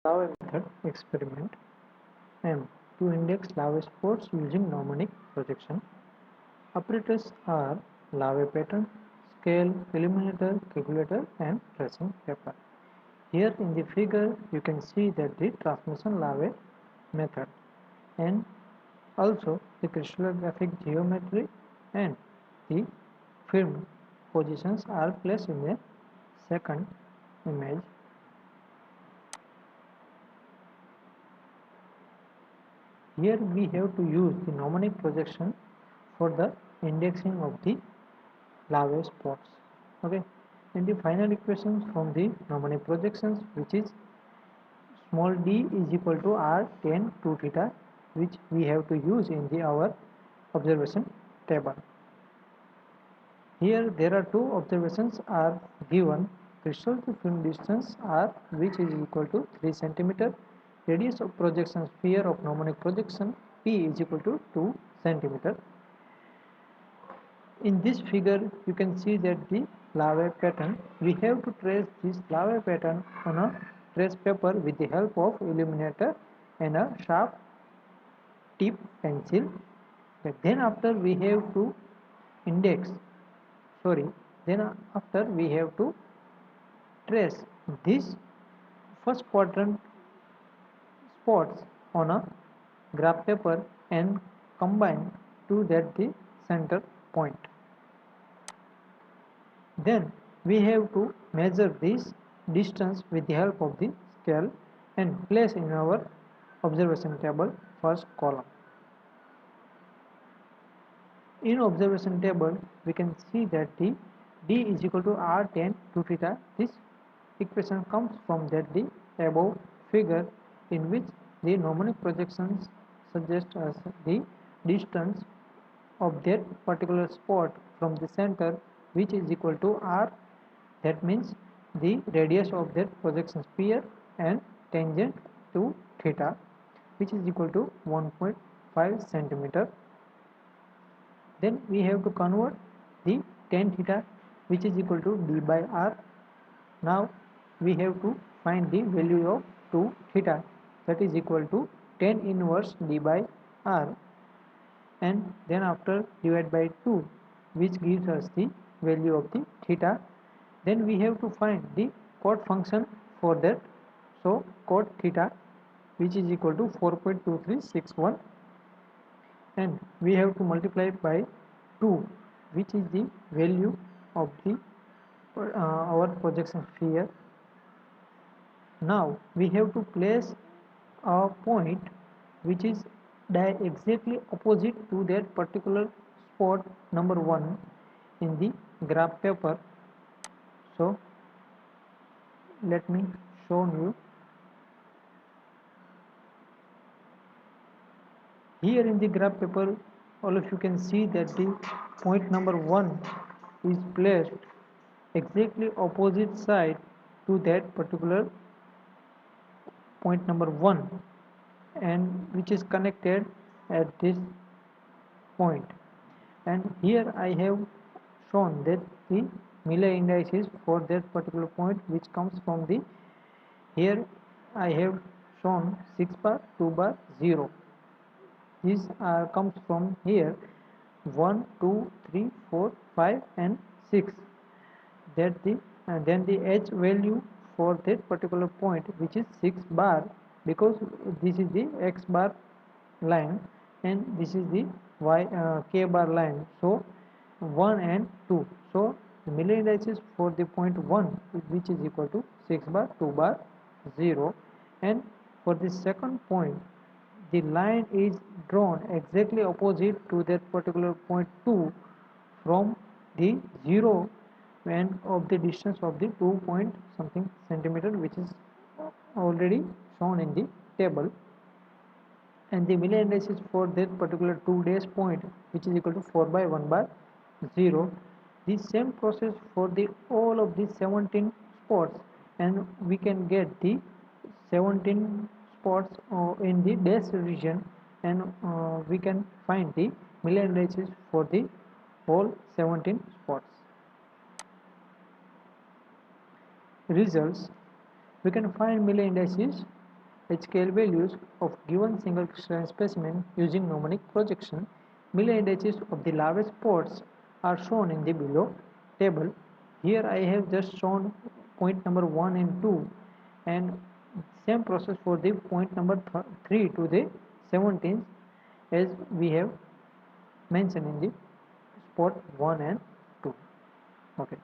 Larvae method experiment M. To index larvae spots using mnemonic projection. Operators are larvae pattern, scale, illuminator, calculator, and tracing paper. Here in the figure, you can see that the transmission larvae method and also the crystallographic geometry and the film positions are placed in the second image. Here we have to use the mnemonic projection for the indexing of the larvae spots. Okay, and the final equations from the mnemonic projections, which is small d is equal to r tan 2 theta, which we have to use in our observation table. Here there are two observations are given. Crystal to film distance r, which is equal to 3 cm. Radius of projection sphere of mnemonic projection p is equal to 2 cm. In this figure, you can see that the larvae pattern, we have to trace this larvae pattern on a trace paper with the help of illuminator and a sharp tip pencil. Then after we have to index, then after we have to trace this first quadrant spots on a graph paper and combine to that the center point. Then we have to measure this distance with the help of the scale and place in our observation table first column. In observation table, we can see that the d is equal to r tan 2 theta. This equation comes from that the above figure, in which the mnemonic projections suggest us the distance of that particular spot from the center, which is equal to r, that means the radius of that projection sphere, and tangent to theta, which is equal to 1.5 centimeter. Then we have to convert the tan theta, which is equal to d by r. Now we have to find the value of 2 theta, that is equal to tan inverse d by r, and then after divide by 2, which gives us the value of the theta. Then we have to find the cot function for that. So cot theta, which is equal to 4.2361, and we have to multiply by 2, which is the value of the our projection sphere. Now we have to place a point which is exactly opposite to that particular spot number 1 in the graph paper. So let me show you. Here in the graph paper, all of you can see that the point number 1 is placed exactly opposite side to that particular point number 1, and which is connected at this point. And here I have shown that the Miller indices for that particular point, which comes from the, here I have shown 6 bar, 2 bar, 0. These comes from here 1, 2, 3, 4, 5, and 6. That the then the h value for that particular point, which is 6 bar, because this is the x bar line and this is the k bar line. So 1 and 2. So the Miller indices for the point 1, which is equal to 6 bar, 2 bar, 0, and for the second point, the line is drawn exactly opposite to that particular point 2 from the 0 and of the distance of the 2 point something centimeter, which is already shown in the table. And the Miller indices for that particular 2 days point, which is equal to 4 by 1 bar 0. The same process for the all of the 17 spots, and we can get the 17 spots in the dash region, and we can find the Miller indices for the whole 17 spots. Results: we can find Miller indices HKL values of given single crystalline specimen using mnemonic projection. Miller indices of the larvae spots are shown in the below table. Here I have just shown point number 1 and 2, and same process for the point number 3 to the 17th as we have mentioned in the spot 1 and 2. Okay.